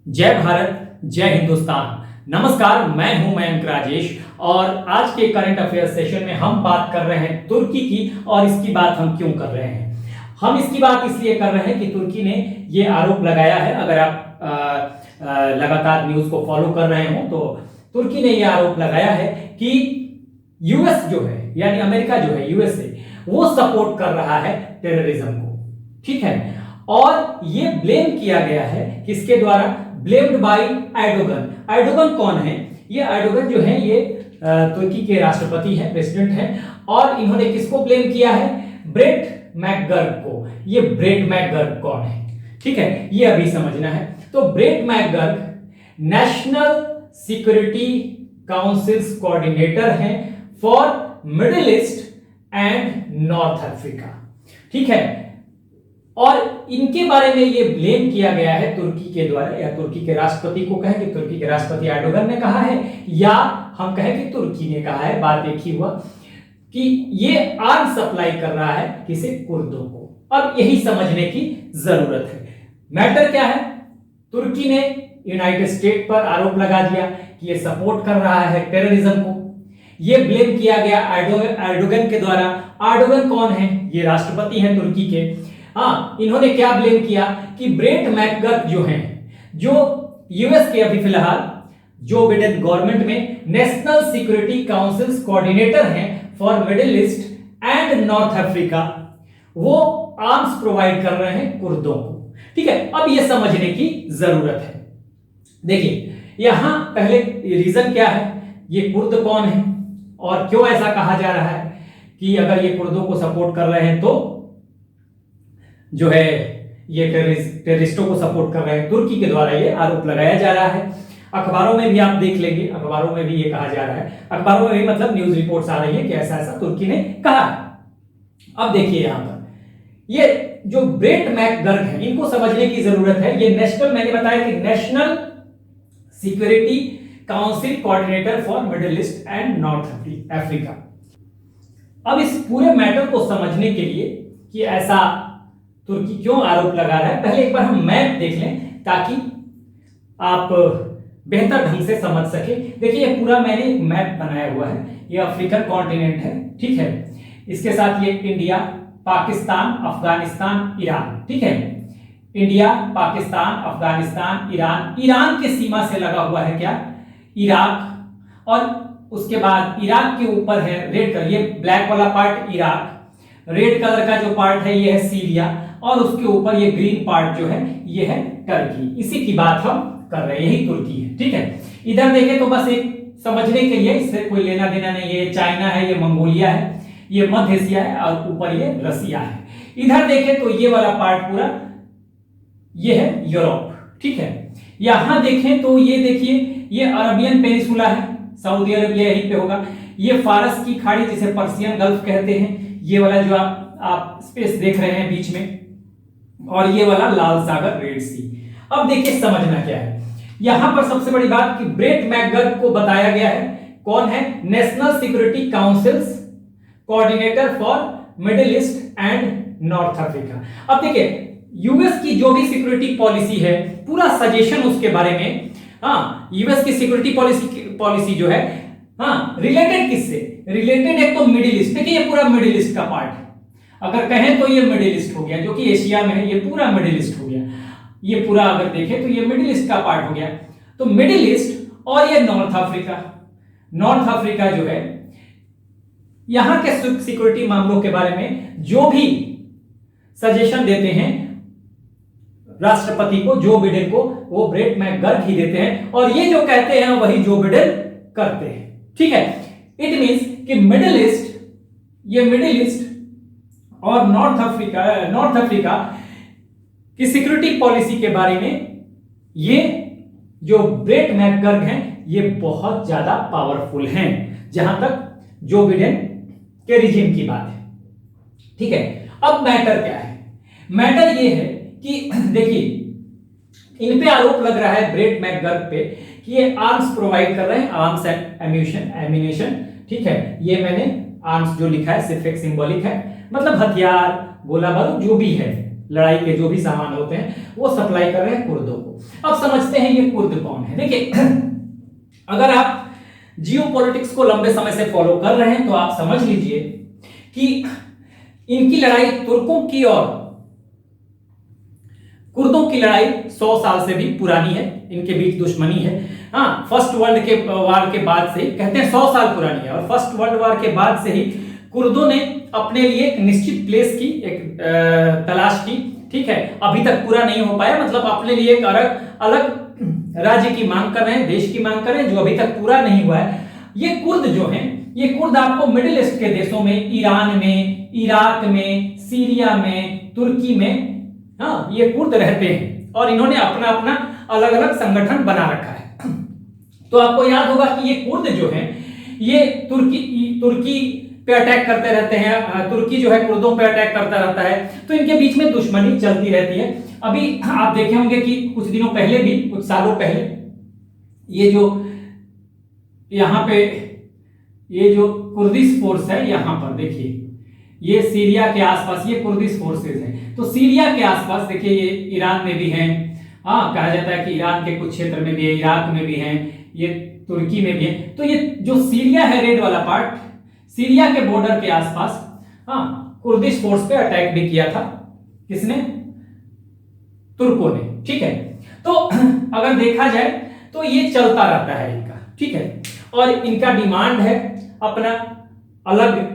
जय भारत, जय हिंदुस्तान। नमस्कार, मैं हूं मयंक राजेश और आज के करंट अफेयर सेशन में हम बात कर रहे हैं तुर्की की। और इसकी बात हम क्यों कर रहे हैं? हम इसकी बात इसलिए कर रहे हैं कि तुर्की ने ये आरोप लगाया है। अगर आप लगातार न्यूज को फॉलो कर रहे हो तो तुर्की ने ये आरोप लगाया है कि यूएस जो है, यानी अमेरिका जो है, यूएसए, वो सपोर्ट कर रहा है टेररिज्म को। ठीक है, और ये ब्लेम किया गया है किसके द्वारा? Blamed bye Erdogan. एर्डोगन कौन है? ये एर्डोगन जो है ये तुर्की के राष्ट्रपति है, प्रेसिडेंट है। और इन्होंने किसको ब्लेम किया है? ब्रेट मैकगर्ग को। ये ब्रेट मैकगर्ग कौन है? ठीक है, ये अभी समझना है। तो Brett McGurk national security council's coordinator हैं for Middle East and North Africa. ठीक है, और इनके बारे में ये ब्लेम किया गया है तुर्की के द्वारा, या तुर्की के राष्ट्रपति को कहें कि तुर्की के राष्ट्रपति एर्डोगन ने कहा है, या हम कहें कि तुर्की ने कहा है, बात एक ही हुआ कि ये आर्म सप्लाई कर रहा है किसे? कुर्दों को। अब यही समझने की जरूरत है। मैटर क्या है? तुर्की ने यूनाइटेड स्टेट पर आरोप लगा दिया कि ये सपोर्ट कर रहा है टेररिज्म को। ये ब्लेम किया गया एर्डोगन के द्वारा। एर्डोगन कौन है? ये राष्ट्रपति हैं तुर्की के। हाँ, इन्होंने क्या ब्लेम किया कि ब्रेट मैकगर्ग जो हैं, जो यूएस के अभी फिलहाल जो बिडेन गवर्नमेंट में नेशनल सिक्योरिटी काउंसिल्स कोऑर्डिनेटर हैं for Middle East and North Africa, वो आर्म्स प्रोवाइड कर रहे हैं कुर्दों को। ठीक है, अब ये समझने की जरूरत है। देखिए, यहां पहले रीजन क्या है, ये कुर्द कौन है और क्यों ऐसा कहा जा रहा है कि अगर ये कुर्दों को सपोर्ट कर रहे हैं तो जो है ये टेररिस्टों को सपोर्ट कर रहे हैं। तुर्की के द्वारा ये आरोप लगाया जा रहा है। अखबारों में भी आप देख लेंगे, अखबारों में भी ये कहा जा रहा है। अखबारों में भी मतलब न्यूज रिपोर्ट्स आ रही है कि ऐसा ऐसा तुर्की ने कहा। अब देखिए यहां पर ये जो ब्रेट मैकगर्ग है, इनको समझने की जरूरत है। ये नेशनल, मैंने बताया कि national security council coordinator for Middle East and North Africa. अब इस पूरे मैटर को समझने के लिए कि ऐसा तुर्की क्यों आरोप लगा रहा है, पहले एक बार हम मैप देख लें ताकि आप बेहतर ढंग से समझ सके। देखिए, ये पूरा मैंने एक मैप बनाया हुआ है। ये अफ्रीकन कॉन्टिनेंट है। ठीक है, इसके साथ ये इंडिया, पाकिस्तान, अफगानिस्तान, ईरान। ठीक है, India, Pakistan, Afghanistan, Iran. Iran के सीमा से लगा हुआ है क्या? इराक। और उसके बाद इराक के ऊपर है रेड कलर, ये ब्लैक वाला पार्ट इराक, रेड कलर का जो पार्ट है ये है सीरिया, और उसके ऊपर ये ग्रीन पार्ट जो है ये है टर्की। इसी की बात हम कर रहे हैं, यही तुर्की है। ठीक है, इधर देखें तो बस एक समझने के लिए, इससे कोई लेना देना नहीं है। ये चाइना है, ये मंगोलिया है, ये मध्य एशिया है, और ऊपर ये रसिया है। इधर देखें तो ये वाला पार्ट पूरा ये है यूरोप। ठीक है, यहां देखें तो ये देखिए, ये अरबियन पेनिसुला है, सऊदी अरबिया यहीं पे होगा। ये फारस की खाड़ी जिसे पर्सियन गल्फ कहते हैं, ये वाला जो आप स्पेस देख रहे हैं बीच में, और ये वाला लाल सागर, रेड सी। अब देखिए समझना क्या है यहां पर। सबसे बड़ी बात कि ब्रेट मैकगर्ग को बताया गया है, कौन है? National security council's coordinator for Middle East and North Africa. अब देखिए, यूएस की जो भी सिक्योरिटी पॉलिसी है, पूरा सजेशन उसके बारे में। हाँ, यूएस की सिक्योरिटी पॉलिसी जो है, हाँ, रिलेटेड किससे? रिलेटेड एक तो मिडिल ईस्ट। देखिए, ये पूरा मिडिल ईस्ट का पार्ट है। अगर कहें तो ये मिडिल ईस्ट हो गया, जो कि एशिया में है, ये पूरा मिडिल ईस्ट हो गया। ये पूरा अगर देखें तो ये मिडिल ईस्ट का पार्ट हो गया। तो मिडिल ईस्ट और ये नॉर्थ अफ्रीका। नॉर्थ अफ्रीका जो है, यहां के सिक्योरिटी मामलों के बारे में जो भी सजेशन देते हैं राष्ट्रपति को, जो बिडेन को, वो ब्रेट मैकगर्ग ही देते हैं। और ये जो कहते हैं वही जो बिडेन करते हैं। ठीक है, इट मींस कि मिडिल ईस्ट, ये मिडिल ईस्ट और नॉर्थ अफ्रीका की सिक्योरिटी पॉलिसी के बारे में ये जो ब्रेट मैकगर्ग हैं, ये बहुत ज्यादा पावरफुल हैं, जहां तक जो बिडेन के रिजीम की बात है। ठीक है, अब मैटर क्या है? मैटर ये है कि देखिए, इन पे आरोप लग रहा है ब्रेट मैकगर्ग पे कि ये आर्म्स प्रोवाइड कर रहे हैं, आर्म्स एंड एम्यूनिशन। ठीक है, ये मैंने आर्म्स जो लिखा है सिर्फ एक सिंबॉलिक है, मतलब हथियार, गोला बारूद जो भी है, लड़ाई के जो भी सामान होते हैं वो सप्लाई कर रहे हैं कुर्दों को। अब समझते हैं ये कुर्द कौन है। देखिए, अगर आप जियोपॉलिटिक्स को लंबे समय से फॉलो कर रहे हैं तो आप समझ लीजिए कि इनकी लड़ाई तुर्कों की और कुर्दों की लड़ाई 100 साल से भी पुरानी है, इनके बीच दुश्मनी है। हाँ, फर्स्ट वर्ल्ड के वार के बाद से, कहते हैं 100 साल पुरानी है, और फर्स्ट वर्ल्ड वार के बाद से ही कुर्दों ने अपने लिए एक निश्चित प्लेस की एक तलाश की। ठीक है, अभी तक पूरा नहीं हो पाया, मतलब अपने लिए एक अलग राज्य की मांग कर रहे हैं, देश की मांग कर रहे हैं, जो अभी तक पूरा नहीं हुआ है। ये कुर्द जो हैं, ये कुर्द आपको मिडिल ईस्ट के देशों में, ईरान में, इराक में, सीरिया में, तुर्की में, हाँ, ये कुर्द रहते हैं और इन्होंने अपना अपना अलग अलग संगठन बना रखा है। तो आपको याद होगा कि ये कुर्द जो हैं, ये तुर्की पे अटैक करते रहते हैं, तुर्की जो है कुर्दों पे अटैक करता रहता है, तो इनके बीच में दुश्मनी चलती रहती है। अभी आप देखे होंगे कि कुछ दिनों पहले भी, कुछ सालों पहले, ये जो यहाँ पे ये जो कुर्दिश फोर्स है, यहाँ पर देखिए, ये सीरिया के आसपास ये कुर्दिश फोर्सेस हैं। तो सीरिया के आसपास देखिए, ये ईरान में भी हैं, हाँ, कहा जाता है कि ईरान के कुछ क्षेत्र में भी है, इराक में भी हैं, ये तुर्की में भी है। तो ये जो सीरिया है, रेड वाला पार्ट, सीरिया के बॉर्डर के आसपास, हाँ, कुर्दिश फोर्स पे अटैक भी किया था। किसने? तुर्कों ने। ठीक है, तो अगर देखा जाए तो ये चलता रहता है इनका। ठीक है, और इनका डिमांड है अपना अलग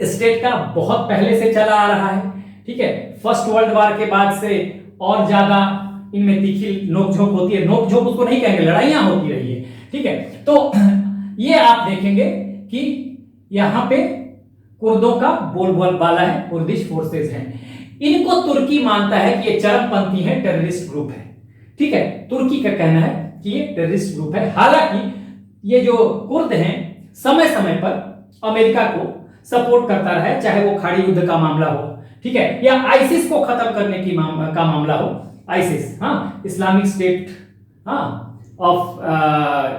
स्टेट का, बहुत पहले से चला आ रहा है। ठीक है, फर्स्ट वर्ल्ड वार के बाद से और ज्यादा इनमें तीखी नोकझोंक होती है, नोकझोंक उसको नहीं कहेंगे, लड़ाइयां होती रही है। ठीक है, तो ये आप देखेंगे कि यहां पे कुर्दों का बोलबाला है, कुर्दिश फोर्सेस हैं। इनको तुर्की मानता है कि ये चरमपंथी है, टेररिस्ट ग्रुप है। ठीक है, तुर्की का कहना है कि ये टेररिस्ट ग्रुप है। हालांकि ये जो कुर्द हैं, समय समय पर अमेरिका को सपोर्ट करता रहा है, चाहे वो खाड़ी युद्ध का मामला हो, ठीक है, या आईसिस को खत्म करने की का मामला हो। आईसिस, हाँ, इस्लामिक स्टेट, हाँ, ऑफ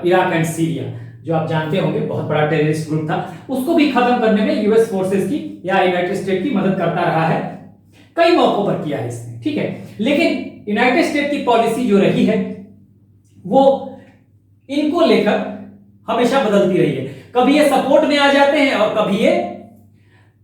इराक एंड सीरिया, जो आप जानते होंगे बहुत बड़ा टेररिस्ट ग्रुप था, उसको भी खत्म करने में यूएस फोर्सेस की या यूनाइटेड स्टेट की मदद करता रहा है। कई मौकों पर किया है इसने। ठीक है, लेकिन यूनाइटेड स्टेट की पॉलिसी जो रही है वो इनको लेकर हमेशा बदलती रही है। कभी ये सपोर्ट में आ जाते हैं और कभी ये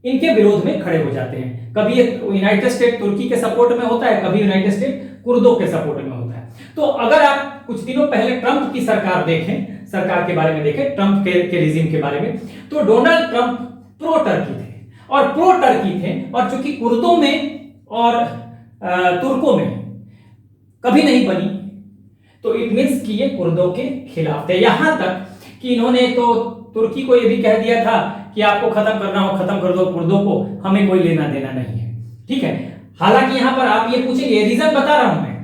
इनके विरोध में खड़े हो जाते हैं। कभी ये यूनाइटेड स्टेट तुर्की के सपोर्ट में होता है, कभी यूनाइटेड स्टेट कुर्दों के सपोर्ट में होता है। तो अगर आप कुछ दिनों पहले ट्रंप की सरकार देखें, सरकार के बारे में देखें, ट्रंप के रिजीम के बारे में, तो डोनाल्ड ट्रंप प्रो टर्की थे और प्रो टर्की थे, और चूंकि कुर्दों में और तुर्कों में कभी नहीं बनी, तो इट मींस कि ये कुर्दों के खिलाफ थे। यहां तक कि इन्होंने तो तुर्की को यह भी कह दिया था कि आपको खत्म करना हो खत्म कर दो कुर्दों को, हमें कोई लेना देना नहीं है। ठीक है, हालांकि यहां पर आप ये पूछेंगे, रीजन बता रहा हूं मैं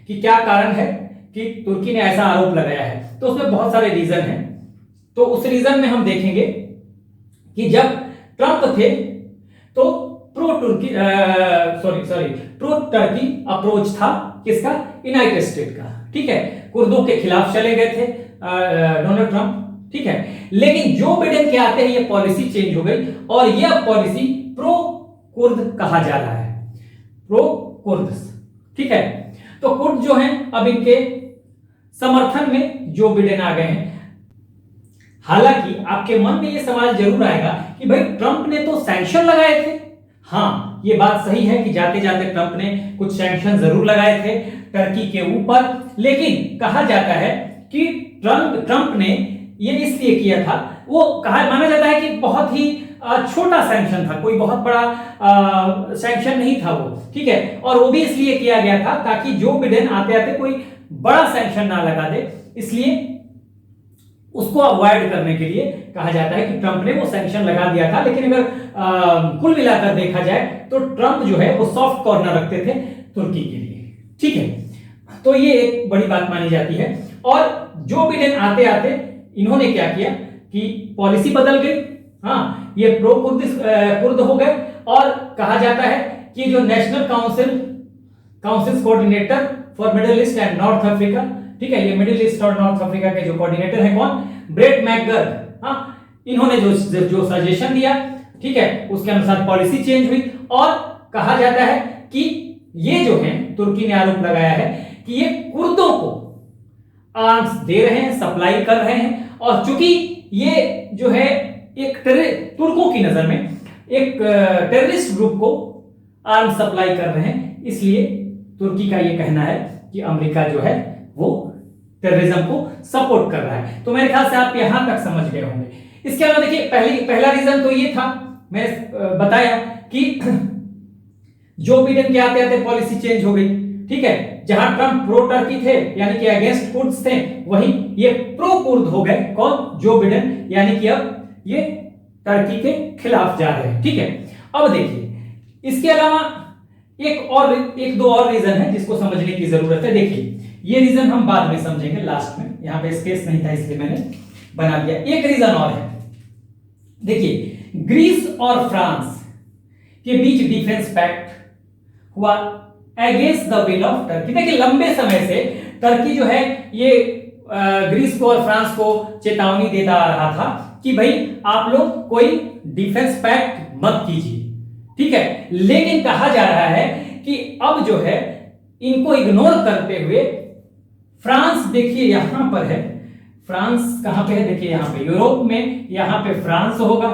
कि क्या कारण है कि तुर्की ने ऐसा आरोप लगाया है, तो उसमें बहुत सारे रीजन हैं। तो उस रीजन में हम देखेंगे कि जब ट्रंप थे तो प्रो टर्की अप्रोच था किसका? यूनाइटेड स्टेट का। ठीक है, कुर्दों के खिलाफ चले गए थे डोनाल्ड ट्रंप। ठीक है, लेकिन जो बिडेन के आते हैं ये पॉलिसी चेंज हो गई और ये अब पॉलिसी प्रो कुर्द कहा जा रहा है, प्रो कुर्द। ठीक है, तो कुर्द जो हैं अब इनके समर्थन में जो बिडेन आ गए हैं। हालांकि आपके मन में ये सवाल जरूर आएगा कि भाई ट्रंप ने तो सैंक्शन लगाए थे। हाँ, ये बात सही है कि जाते जाते ट्रंप ने कुछ सैंक्शन जरूर लगाए थे टर्की के ऊपर, लेकिन कहा जाता है कि ट्रंप ने ये इसलिए किया था, वो कहा माना जाता है कि बहुत ही छोटा सैंक्शन था, कोई बहुत बड़ा सैंक्शन नहीं था वो। ठीक है, और वो भी इसलिए किया गया था ताकि जो बिडेन आते आते कोई बड़ा सैंक्शन ना लगा दे, इसलिए उसको अवॉइड करने के लिए कहा जाता है कि ट्रंप ने वो सैंक्शन लगा दिया था। लेकिन अगर कुल मिलाकर देखा जाए तो ट्रंप जो है वो सॉफ्ट कॉर्नर रखते थे तुर्की के लिए। ठीक है, तो ये एक बड़ी बात मानी जाती है। और जो बिडेन आते आते इन्होंने क्या किया कि पॉलिसी बदल गई। हाँ, ये प्रो कुर्द हो गए और कहा जाता है कि जो national council coordinator for Middle East and North Africa, ठीक है, ये मिडिल ईस्ट और नॉर्थ अफ्रीका के जो कोऑर्डिनेटर हैं कौन? ब्रेट मैकगर्ग। हाँ, इन्होंने जो सजेशन दिया, ठीक है, उसके अनुसार पॉलिसी चेंज हुई और कहा जाता है कि ये जो है, तुर्की ने आरोप लगाया है कि ये कुर्दों को आर्म्स दे रहे हैं, सप्लाई कर रहे हैं, और चूंकि ये जो है एक तुर्कों की नजर में एक टेररिस्ट ग्रुप को आर्म्स सप्लाई कर रहे हैं, इसलिए तुर्की का ये कहना है कि अमेरिका जो है वो टेररिज्म को सपोर्ट कर रहा है। तो मेरे ख्याल से आप यहां तक समझ गए होंगे। इसके अलावा देखिए, पहला रीजन तो ये था, मैं बताया कि जो बिडेन के आते आते पॉलिसी चेंज हो गई, ठीक है। जहां ट्रंप प्रो टर्की थे यानी कि अगेंस्ट कुर्द्स थे, वहीं ये प्रो कुर्द हो गए। कौन? जो बिडेन, यानी कि अब ये टर्की के खिलाफ जा रहे हैं, ठीक है। अब देखिए, इसके अलावा एक दो और रीजन है जिसको समझने की जरूरत है। देखिए, ये रीजन हम बाद में समझेंगे, लास्ट में, यहां पे स्पेस नहीं था इसलिए मैंने बना दिया। एक रीजन और है, देखिए, ग्रीस और फ्रांस के बीच डिफेंस पैक्ट हुआ against the will of Turkey. देखिए, लंबे समय से टर्की जो है ये ग्रीस को और फ्रांस को चेतावनी देता आ रहा था कि भाई आप लोग कोई डिफेंस पैक्ट मत कीजिए, ठीक है। लेकिन कहा जा रहा है कि अब जो है इनको इग्नोर करते हुए फ्रांस, देखिए यहां पर है, फ्रांस कहां पे है? देखिए यहां पे यूरोप में, यहां पे फ्रांस होगा,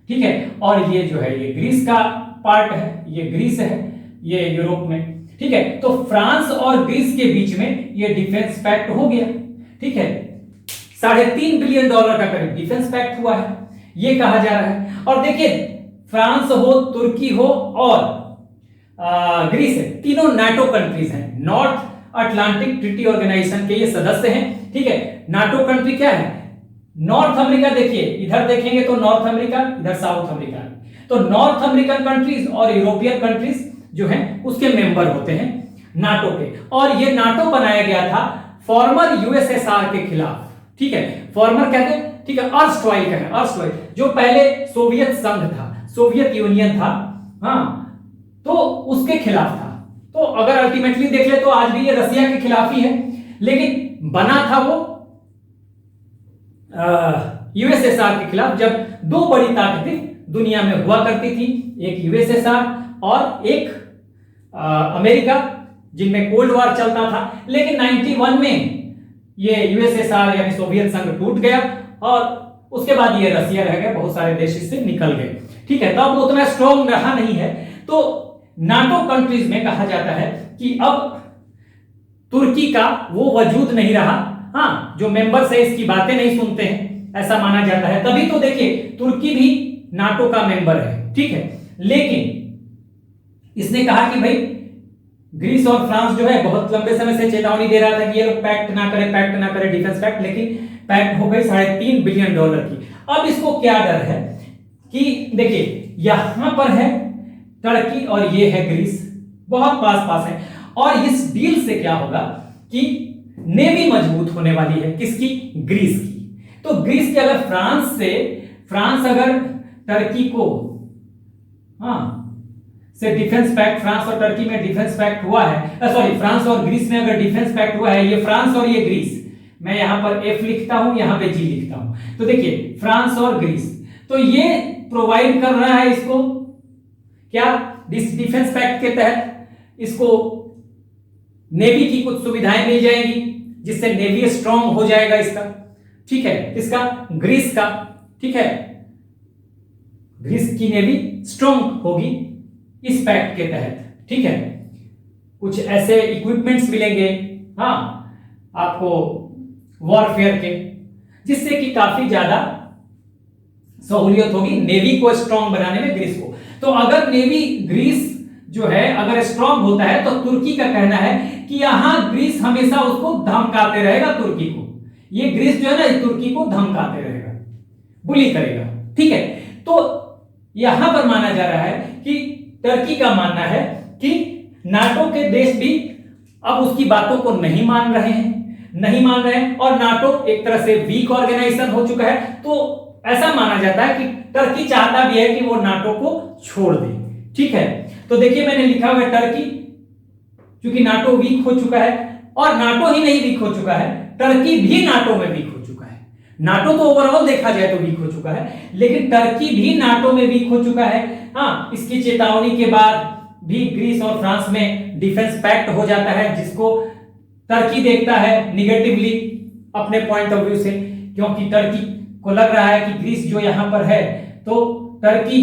ठीक है। और ये जो है ये ग्रीस का पार्ट है, ये ग्रीस है, ये यूरोप में, ठीक है। तो फ्रांस और ग्रीस के बीच में ये डिफेंस पैक्ट हो गया, ठीक है। $3.5 बिलियन का करीब डिफेंस पैक्ट हुआ है, ये कहा जा रहा है। और देखिए, फ्रांस हो, तुर्की हो और ग्रीस है, तीनों नाटो कंट्रीज हैं, नॉर्थ अटलांटिक ट्रीटी ऑर्गेनाइजेशन के ये सदस्य हैं, ठीक है। नाटो कंट्री क्या है? नॉर्थ अमेरिका, देखिए इधर देखेंगे तो नॉर्थ अमेरिका, इधर साउथ अमेरिका। तो नॉर्थ अमेरिकन कंट्रीज और यूरोपियन कंट्रीज जो हैं उसके मेंबर होते हैं नाटो के। और ये नाटो बनाया गया था फॉर्मर यूएसएसआर के खिलाफ, ठीक है। फॉर्मर कहते हैं, ठीक है, अर्स्टवाइल कहते हैं, अर्स्टवाइल जो पहले सोवियत संघ था, सोवियत यूनियन था, हाँ, तो उसके खिलाफ था। तो अगर अल्टीमेटली देख ले तो आज भी ये रसिया के खिलाफ ही है, लेकिन बना था वो यूएसएसआर के खिलाफ, जब दो बड़ी ताकतें दुनिया में हुआ करती थी, एक यूएसएसआर और एक अमेरिका, जिनमें कोल्ड वॉर चलता था। लेकिन 91 में ये यूएसएसआर यानी सोवियत संघ टूट गया और उसके बाद ये रसिया रह गया, बहुत सारे देश इससे निकल गए, ठीक है। तो अब उतना स्ट्रॉन्ग रहा नहीं है। तो नाटो कंट्रीज में कहा जाता है कि अब तुर्की का वो वजूद नहीं रहा, हाँ, जो मेंबर्स है इसकी बातें नहीं सुनते हैं, ऐसा माना जाता है। तभी तो देखिए, तुर्की भी नाटो का मेंबर है, ठीक है। लेकिन इसने कहा कि भाई ग्रीस और फ्रांस जो है बहुत लंबे समय से चेतावनी दे रहा था कि ये लोग पैक्ट ना करे डिफेंस पैक्ट, लेकिन पैक्ट हो गई $3.5 बिलियन की। अब इसको क्या डर है कि देखिए यहां पर है टर्की और ये है ग्रीस, बहुत पास है। और इस डील से क्या होगा कि नेवी मजबूत होने वाली है, किसकी? ग्रीस की। तो ग्रीस के अगर फ्रांस अगर टर्की को, हाँ, से डिफेंस पैक्ट, फ्रांस और टर्की में डिफेंस पैक्ट हुआ है, सॉरी, फ्रांस और ग्रीस में अगर डिफेंस पैक्ट हुआ है, ये फ्रांस और ये ग्रीस, मैं यहां पर एफ लिखता हूं, यहां पे जी लिखता हूं। तो देखिए फ्रांस और ग्रीस, तो ये प्रोवाइड कर रहा है इसको क्या? डिफेंस पैक्ट के तहत इसको नेवी की कुछ सुविधाएं मिल जाएंगी, जिससे नेवी स्ट्रांग हो जाएगा इसका, ठीक है, इसका ग्रीस का, ठीक है, ग्रीस की नेवी स्ट्रांग होगी इस पैक्ट के तहत, ठीक है। कुछ ऐसे इक्विपमेंट्स मिलेंगे, हाँ, आपको वॉरफेयर के, जिससे कि काफी ज्यादा सहूलियत होगी नेवी को स्ट्रांग बनाने में, ग्रीस को। तो अगर नेवी ग्रीस जो है अगर स्ट्रांग होता है, तो तुर्की का कहना है कि यहां ग्रीस हमेशा उसको धमकाते रहेगा, तुर्की को, ये ग्रीस जो है ना तुर्की को धमकाते रहेगा, बुली करेगा, ठीक है। तो यहां पर माना जा रहा है कि टर्की का मानना है कि नाटो के देश भी अब उसकी बातों को नहीं मान रहे हैं, और नाटो एक तरह से वीक ऑर्गेनाइजेशन हो चुका है। तो ऐसा माना जाता है कि टर्की चाहता भी है कि वो नाटो को छोड़ दे, ठीक है। तो देखिए मैंने लिखा हुआ है टर्की, क्योंकि नाटो वीक हो चुका है, और नाटो ही नहीं वीक हो चुका है, टर्की भी नाटो में वीक हो चुका है। नाटो तो ओवरऑल देखा जाए तो वीक हो चुका है, लेकिन टर्की भी नाटो में वीक हो चुका है। हाँ, इसकी चेतावनी के बाद भी ग्रीस और फ्रांस में डिफेंस पैक्ट हो जाता है, जिसको टर्की देखता है निगेटिवली अपने पॉइंट ऑफ व्यू से, क्योंकि टर्की को लग रहा है कि ग्रीस जो यहाँ पर है तो टर्की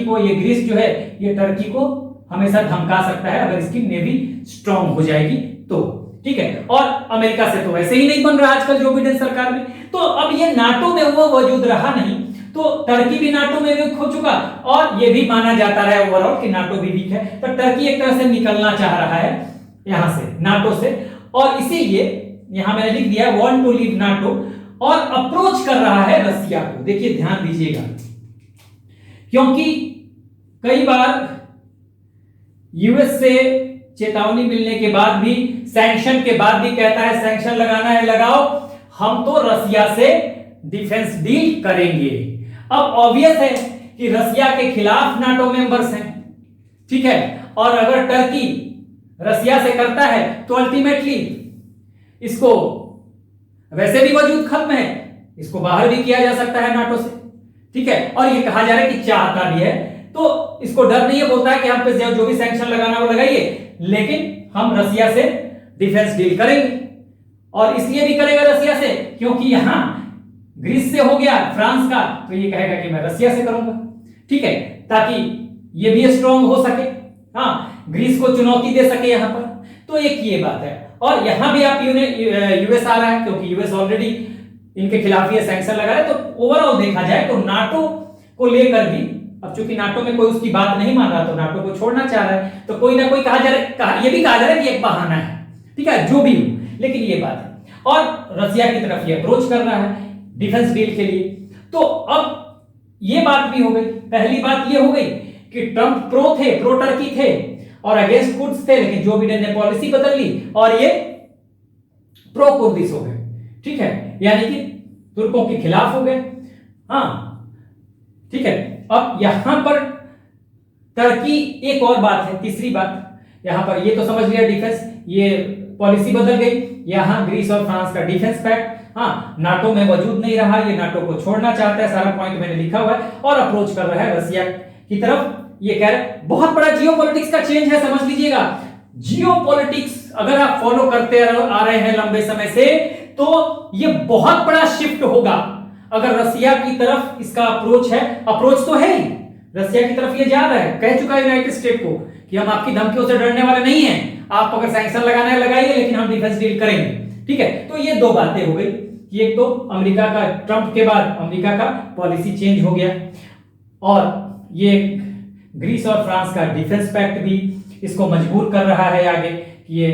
को ये ग्रीस जो है ये टर्की को हमेशा धमका सकता है अगर इसकी नेवी स्ट्रांग हो जाएगी तो, ठीक है। और अमेरिका से तो वैसे ही नहीं बन रहा आजकल जो बिडेन सरकार में, तो अब ये नाटो में वो वजूद रहा नहीं, तो टर्की भी नाटो में वीक हो चुका और ये भी माना जाता रहा ओवरऑल कि नाटो भी वीक है, तो टर्की एक तरह से निकलना चाह रहा है यहां से, नाटो से, और इसीलिए यहां मैंने लिख दिया वांट टू लीव नाटो, और अप्रोच कर रहा है रसिया को। देखिए ध्यान दीजिएगा, क्योंकि कई बार यूएस से चेतावनी मिलने के बाद भी, सैंक्शन के बाद भी कहता है सैंक्शन लगाना है लगाओ, हम तो रसिया से डिफेंस डील करेंगे। अब ऑब्वियस है कि रसिया के खिलाफ नाटो मेंबर्स हैं, ठीक है, और अगर टर्की रसिया से करता है तो अल्टीमेटली इसको वैसे भी वजूद खत्म है, इसको बाहर भी किया जा सकता है नाटो से, ठीक है। और ये कहा जा रहा है कि चाहता भी है, तो इसको डर नहीं है, बोलता है कि हम पे जो भी सैंक्शन लगाना वो लगाइए, लेकिन हम रसिया से डिफेंस डील करेंगे। और इसलिए भी करेगा रसिया से क्योंकि यहां ग्रीस से हो गया फ्रांस का, तो ये कहेगा कि मैं रसिया से करूंगा, ठीक है, ताकि ये भी स्ट्रांग हो सके, हाँ, ग्रीस को चुनौती दे सके यहां पर। तो एक ये बात है, और यहां भी आप यूएस आ रहा है क्योंकि यूएस ऑलरेडी इनके खिलाफ ये सैंक्शन लगा रहा है। तो ओवरऑल देखा जाए तो नाटो को लेकर भी, अब चूंकि नाटो में कोई उसकी बात नहीं मान रहा तो नाटो को छोड़ना चाह रहा है, तो कोई ना कोई कहा जा रहा है, ये भी कहा जा रहा है कि एक बहाना है, ठीक है, जो भी हो, लेकिन ये बात है। और रसिया की तरफ ये अप्रोच कर रहा है डिफेंस डील के लिए। तो अब ये बात भी हो गई, पहली बात ये हो गई कि ट्रंप प्रो टर्की थे और अगेंस्ट कुर्द्स थे, लेकिन जो बिडेन ने पॉलिसी बदल ली और ये प्रो कुर्दिश हो गए, ठीक है, यानी कि तुर्कों के खिलाफ हो गए, हाँ, ठीक है। अब यहां पर टर्की, एक और बात है, तीसरी बात यहां पर, ये तो समझ लिया डिफेंस, ये पॉलिसी बदल गई, यहां ग्रीस और फ्रांस का डिफेंस पैक्ट, हाँ, नाटो में वजूद नहीं रहा, ये नाटो को छोड़ना चाहता है, सारा पॉइंट मैंने लिखा हुआ है, और अप्रोच कर रहा है रसिया की तरफ। ये कह रहे हैं बहुत बड़ा जियोपॉलिटिक्स का चेंज है, समझ लीजिएगा। जियोपॉलिटिक्स अगर आप फॉलो करते आ रहे हैं लंबे समय से, तो ये बहुत बड़ा शिफ्ट होगा अगर रसिया की तरफ इसका अप्रोच है। अप्रोच तो है ही, रसिया की तरफ ये जा रहा है, कह चुका है यूनाइटेड स्टेट को कि हम आपकी धमकियों से डरने वाले नहीं हैं, आप अगर सैंक्शन लगाना है लगाइए, लेकिन हम डिफेंस डील करेंगे, ठीक है। तो ये दो बातें हो गई कि एक तो अमेरिका का, ट्रंप के बाद अमेरिका का पॉलिसी चेंज हो गया, और ये ग्रीस और फ्रांस का डिफेंस पैक्ट भी इसको मजबूर कर रहा है आगे कि ये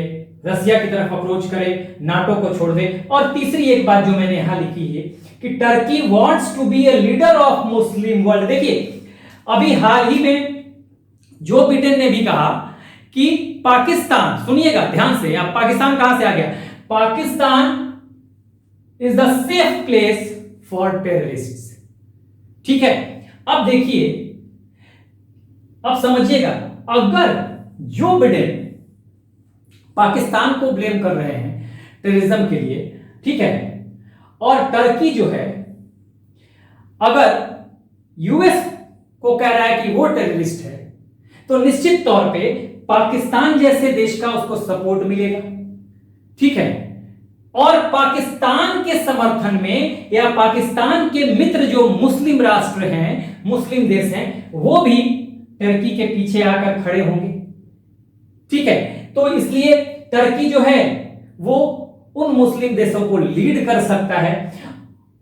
रसिया की तरफ अप्रोच करे, नाटो को छोड़ दे। और तीसरी एक बात जो मैंने यहां लिखी है कि Turkey wants to be a leader of Muslim world. देखिए अभी हाल ही में जो बिडेन ने भी कहा कि पाकिस्तान, सुनिएगा ध्यान से, अब पाकिस्तान कहां से आ गया, Pakistan is the safe place for terrorists, ठीक है। अब देखिए, अब समझिएगा, अगर जो बिडेन पाकिस्तान को ब्लेम कर रहे हैं टेररिज्म के लिए, ठीक है, और टर्की जो है अगर यूएस को कह रहा है कि वो टेररिस्ट है, तो निश्चित तौर पे पाकिस्तान जैसे देश का उसको सपोर्ट मिलेगा, ठीक है। और पाकिस्तान के समर्थन में या पाकिस्तान के मित्र जो मुस्लिम राष्ट्र हैं, मुस्लिम देश हैं, वो भी टर्की के पीछे आकर खड़े होंगे, ठीक है। तो इसलिए टर्की जो है वो उन मुस्लिम देशों को लीड कर सकता है,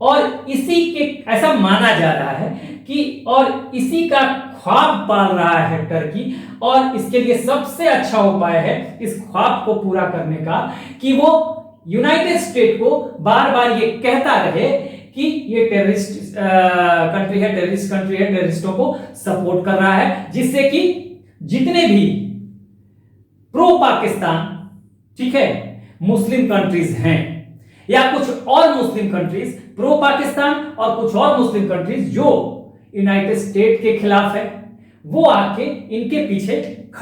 और इसी के, ऐसा माना जा रहा है कि, और इसी का ख्वाब पाल रहा है टर्की, और इसके लिए सबसे अच्छा उपाय है इस ख्वाब को पूरा करने का कि वो यूनाइटेड स्टेट को बार बार ये कहता रहे कि ये टेररिस्ट कंट्री है, टेररिस्ट कंट्री है, टेररिस्टों को सपोर्ट कर रहा है, जिससे कि जितने भी प्रो पाकिस्तान, ठीक है, मुस्लिम कंट्रीज हैं या कुछ और मुस्लिम कंट्रीज प्रो पाकिस्तान और कुछ और मुस्लिम कंट्रीज जो यूनाइटेड स्टेट के खिलाफ है, वो आके इनके पीछे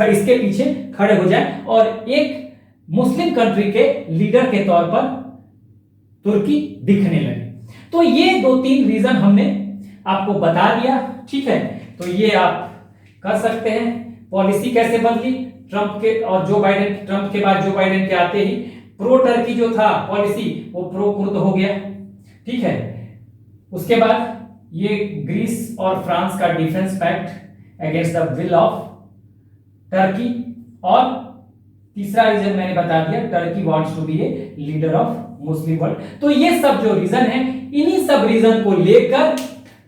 इसके पीछे खड़े हो जाए और एक मुस्लिम कंट्री के लीडर के तौर पर तुर्की दिखने लगे। तो ये दो तीन रीजन हमने आपको बता दिया, ठीक है। तो ये आप कर सकते हैं। पॉलिसी कैसे बदली, ट्रंप के और जो बाइडेन, ट्रंप के बाद जो बाइडेन के आते ही प्रो टर्की जो था पॉलिसी वो प्रो कुर्द हो गया, ठीक है। उसके बाद ये ग्रीस और फ्रांस का defence pact against the will of Turkey, और तीसरा रीजन मैंने बता दिया, Turkey wants to be a leader of Muslim world. तो ये सब जो रीजन है, इन्हीं सब रीजन को लेकर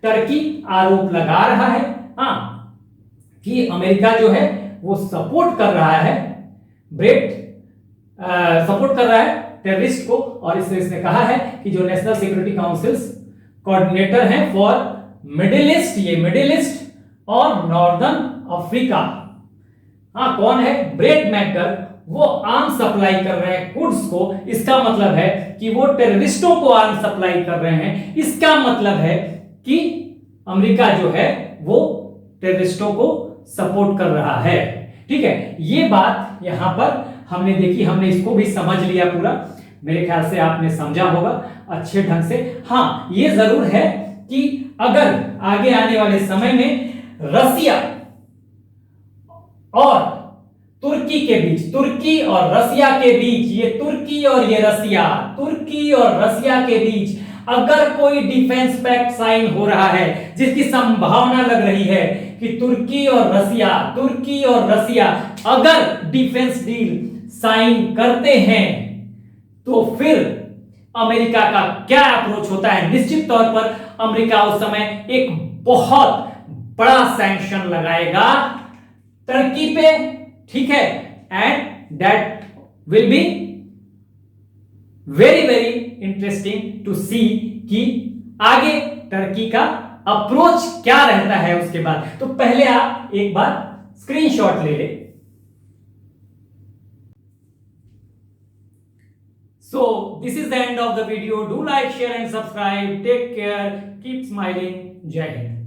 टर्की आरोप लगा रहा है हाँ कि अमेरिका जो है वो सपोर्ट कर रहा है सपोर्ट कर रहा है टेररिस्ट को, और इसने कहा है कि जो नेशनल सिक्योरिटी काउंसिल कोऑर्डिनेटर हैं फॉर मिडिल ईस्ट, ये मिडिल ईस्ट और नॉर्दर्न अफ्रीका, हाँ कौन है, ब्रेट मैकर, वो आर्म सप्लाई कर रहे हैं कुर्ड्स को। इसका मतलब है कि वो टेररिस्टों को आर्म सप्लाई कर रहे हैं। इसका मतलब है कि अमेरिका जो है वो टेररिस्टों को सपोर्ट कर रहा है, ठीक है। ये बात यहां पर हमने देखी, हमने इसको भी समझ लिया पूरा, मेरे ख्याल से आपने समझा होगा अच्छे ढंग से। हाँ ये जरूर है कि अगर आगे आने वाले समय में रसिया और तुर्की के बीच, तुर्की और रसिया के बीच, ये तुर्की और ये रसिया, तुर्की और रसिया के बीच अगर कोई डिफेंस पैक्ट साइन हो रहा है, जिसकी संभावना लग रही है कि तुर्की और रसिया अगर डिफेंस डील साइन करते हैं, तो फिर अमेरिका का क्या अप्रोच होता है। निश्चित तौर पर अमेरिका उस समय एक बहुत बड़ा सैंक्शन लगाएगा टर्की पे, ठीक है, and that will be very very interesting to see कि आगे टर्की का अप्रोच क्या रहता है उसके बाद। तो पहले आप एक बार स्क्रीनशॉट ले ले। So this is the end of the video. Do like, share and subscribe. Take care. Keep smiling. Jai Hind.